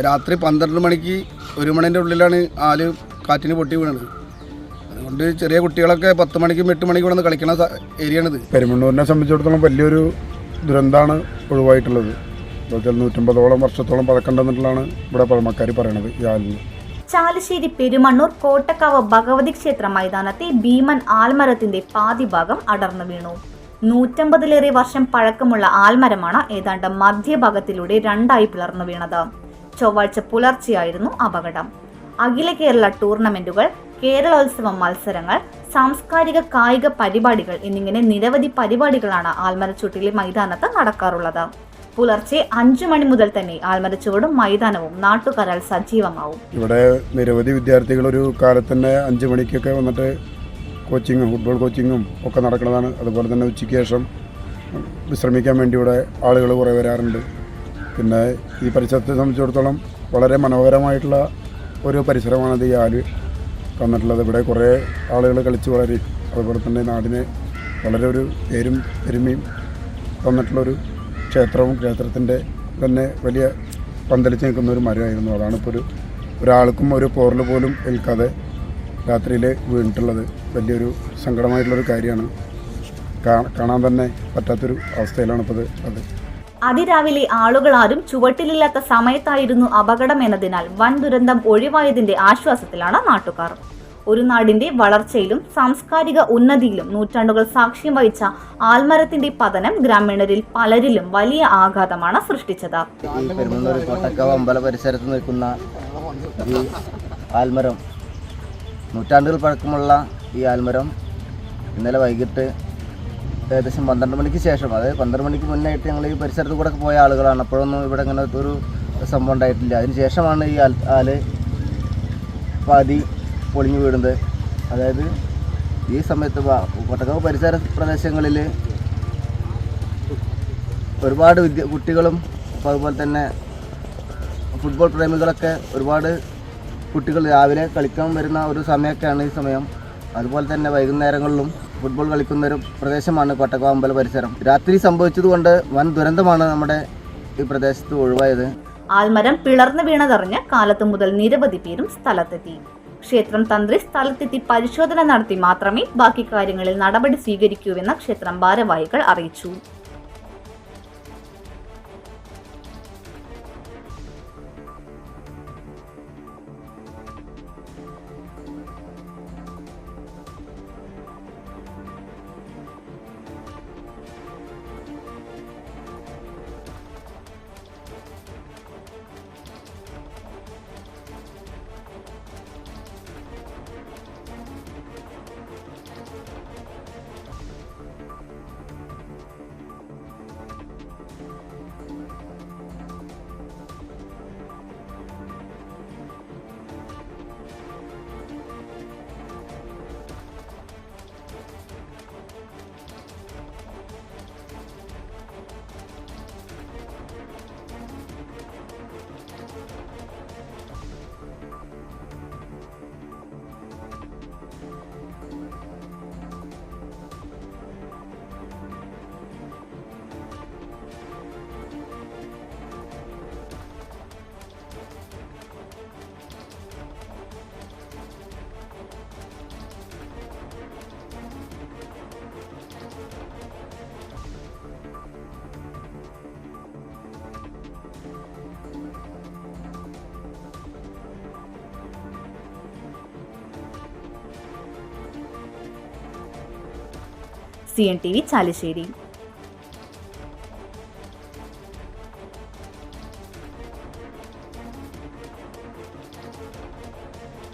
രാത്രി 12 മണിക്ക് 1 മണിൻ്റെ ഉള്ളിലാണ് ആല് കാറ്റിന് പൊട്ടി വീണത്. അതുകൊണ്ട് ചെറിയ കുട്ടികളൊക്കെ 10 മണിക്കും 8 മണിക്കും വന്ന് കളിക്കുന്ന ഏരിയയാണിത്. പെരുമണ്ണൂരിനെ സംബന്ധിച്ചിടത്തോളം വലിയൊരു ദുരന്തമാണ് ഒഴിവായിട്ടുള്ളത്. 150ഓളം വർഷത്തോളം പഴക്കണ്ടെന്നിട്ടുള്ളതാണ് ഇവിടെ പഴമക്കാർ പറയണത് ഈ ആലിന്. ചാലിശ്ശേരി പെരുമണ്ണൂർ കോട്ടക്കാവ് ഭഗവതി ക്ഷേത്ര മൈതാനത്തെ ഭീമൻ ആൽമരത്തിന്റെ പാതി ഭാഗം അടർന്നു വീണു. 150ലേറെ വർഷം പഴക്കമുള്ള ആൽമരമാണ് ഏതാണ്ട് മധ്യഭാഗത്തിലൂടെ 2ആയി പിളർന്നു വീണത്. ചൊവ്വാഴ്ച പുലർച്ചെയായിരുന്നു അപകടം. അഖില കേരള ടൂർണമെന്റുകൾ, കേരളോത്സവ മത്സരങ്ങൾ, സാംസ്കാരിക കായിക പരിപാടികൾ എന്നിങ്ങനെ നിരവധി പരിപാടികളാണ് ആൽമരച്ചുവട്ടിലെ മൈതാനത്ത് നടക്കാറുള്ളത്. പുലർച്ചെ 5 മണി മുതൽ തന്നെ ആൽമരച്ചുവടും മൈതാനവും നാട്ടുകാരാൽ സജീവമാവും. ഇവിടെ നിരവധി വിദ്യാർത്ഥികൾ ഒരു കാലത്ത് തന്നെ 5 മണിക്കൊക്കെ വന്നിട്ട് കോച്ചിങ്ങും ഫുട്ബോൾ കോച്ചിങ്ങും ഒക്കെ നടക്കുന്നതാണ്. അതുപോലെ തന്നെ ഉച്ചയ്ക്ക് ശേഷം വിശ്രമിക്കാൻ വേണ്ടി ഇവിടെ ആളുകൾ കുറേ വരാറുണ്ട്. പിന്നെ ഈ പരിസരത്തെ സംബന്ധിച്ചിടത്തോളം വളരെ മനോഹരമായിട്ടുള്ള ഒരു പരിസരമാണത് ഈ ആല് തന്നിട്ടുള്ളത്. ഇവിടെ കുറേ ആളുകൾ കളിച്ച് വളരി, അതുപോലെ തന്നെ നാടിന് വളരെ ഒരു പേരും പെരുമയും തന്നിട്ടുള്ളൊരു ക്ഷേത്രവും ക്ഷേത്രത്തിൻ്റെ തന്നെ വലിയ പന്തലിച്ച് നിൽക്കുന്ന ഒരു മരമായിരുന്നു. അതാണ് ഇപ്പോൾ ഒരാൾക്കും ഒരു പോറൽ പോലും ഏൽക്കാതെ രാത്രിയിൽ വീണിട്ടുള്ളത്. വലിയൊരു സങ്കടമായിട്ടുള്ളൊരു കാര്യമാണ്. കാണാൻ തന്നെ പറ്റാത്തൊരു അവസ്ഥയിലാണ് ഇപ്പോൾ അത്. അതിരാവിലെ ആളുകൾ ആരും ചുവട്ടിലില്ലാത്ത സമയത്തായിരുന്നു അപകടം എന്നതിനാൽ വൻ ദുരന്തം ഒഴിവായതിന്റെ ആശ്വാസത്തിലാണ് നാട്ടുകാർ. ഒരു നാടിന്റെ വളർച്ചയിലും സാംസ്കാരിക ഉന്നതിയിലും നൂറ്റാണ്ടുകൾ സാക്ഷ്യം വഹിച്ച ആൽമരത്തിന്റെ പതനം ഗ്രാമീണരിൽ പലരിലും വലിയ ആഘാതമാണ് സൃഷ്ടിച്ചത്. ഈ പെരുമണ്ണൂർ കോട്ടക്കാവ് അമ്പല പരിസരത്ത് നിൽക്കുന്ന ഈ ആൽമരം, നൂറ്റാണ്ടുകൾ പഴക്കമുള്ള ഈ ആൽമരം ഇന്നലെ വൈകിട്ട് ഏകദേശം 12 മണിക്ക് ശേഷം, അതായത് 12 മണിക്ക് മുന്നായിട്ട് ഞങ്ങൾ ഈ പരിസരത്ത് കൂടെ പോയ ആളുകളാണ്. അപ്പോഴൊന്നും ഇവിടെ ഇങ്ങനെ ഒരു സംഭവം ഉണ്ടായിട്ടില്ല. അതിന് ശേഷമാണ് ഈ ആല് പാതി പൊളിഞ്ഞു വീടുന്നത്. അതായത് ഈ സമയത്ത് കോട്ടക്കാവ് പരിസര പ്രദേശങ്ങളിൽ ഒരുപാട് കുട്ടികളും അതുപോലെ തന്നെ ഫുട്ബോൾ പ്രേമികളൊക്കെ ഒരുപാട് കുട്ടികൾ രാവിലെ കളിക്കാൻ വരുന്ന ഒരു സമയമൊക്കെയാണ് ഈ സമയം. അതുപോലെ തന്നെ വൈകുന്നേരങ്ങളിലും ഫുട്ബോൾ കളിക്കുന്ന ഒരു പ്രദേശമാണ് കോട്ടക്കാവ് അമ്പല പരിസരം. രാത്രി സംഭവിച്ചതുകൊണ്ട് വൻ ദുരന്തമാണ് നമ്മുടെ ഈ പ്രദേശത്ത് ഒഴിവായത്. ആൽമരം പിളർന്നു വീണതറിഞ്ഞ് കാലത്തു മുതൽ നിരവധി പേരും സ്ഥലത്തെത്തി. ക്ഷേത്രം തന്ത്രി സ്ഥലത്തെത്തി പരിശോധന നടത്തി മാത്രമേ ബാക്കി കാര്യങ്ങളിൽ നടപടി സ്വീകരിക്കൂവെന്ന് ക്ഷേത്രം ഭാരവാഹികൾ അറിയിച്ചു. CNTV ചാലിശ്ശേരി.